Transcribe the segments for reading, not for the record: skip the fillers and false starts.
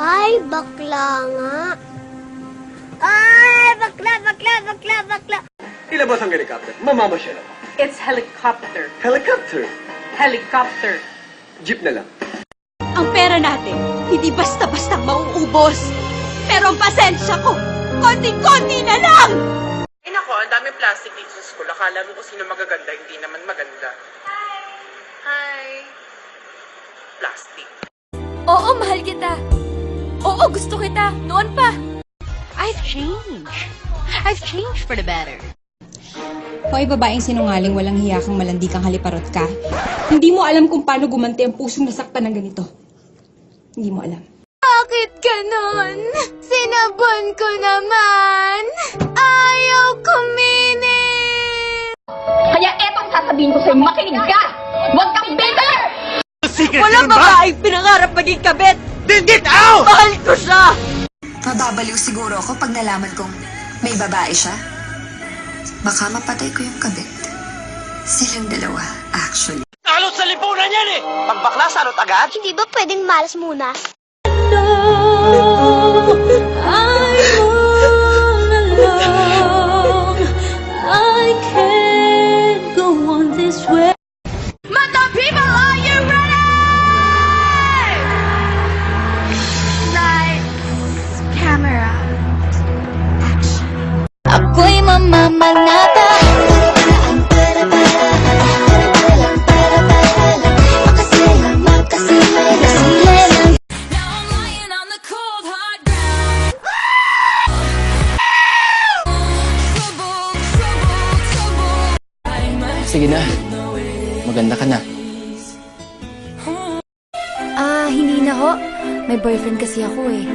Ay, bakla nga. Ay, bakla. Ilabas ang helicopter. Mamamasyal ako. It's helicopter. Helicopter. Helicopter. Jeep na lang. Ang pera natin, hindi basta-basta mauubos. Pero ang pasensya ko, konting-konti na lang! Ay nako, ang daming plastic dito sa school. Akala mo kung sino magaganda, hindi naman maganda. Hi. Plastic. Oo, mahal kita. Oo, gusto kita. Noon pa. I've changed for the better. Hoy, babaeng sinungaling, walang hiya kang malandi kang haliparot ka. Hindi mo alam kung paano gumanti ang pusong nasaktan ng ganito. Hindi mo alam. Bakit ganon? Sinabon ko naman. Ayaw kuminin. Kaya etong sasabihin ko sa'yo, makinig ka! Huwag kang bitter! Walang babaeng pinangarap maging kabit. Dindit! Ow! Mahal ko siya! Mababaliw siguro ako pag nalaman kong may babae siya. Baka mapatay ko yung kabit. Silang dalawa, actually. Salot sa lipunan yan eh! Pag bakla, salot agad? Hindi ba pwedeng malas muna? Ako'y mamamanata. Sige na. Maganda ka na. Hindi na ho. May boyfriend kasi ako eh.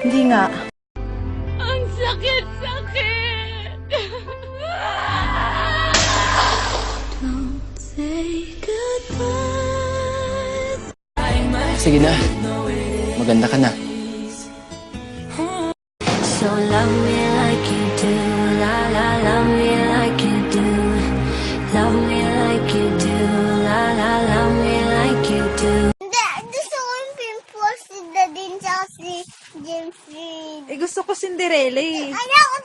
Hindi nga. Ang sakit-sakit! Don't say goodbye. Sige na. Maganda ka na. So love me like you do, la la, love me like you do. Love me like you do, la la, love me like you do. Hindi, gusto ko yung pimples si Dadin tsaka si James Reid. Eh, gusto ko Cinderella eh. Ayaw ko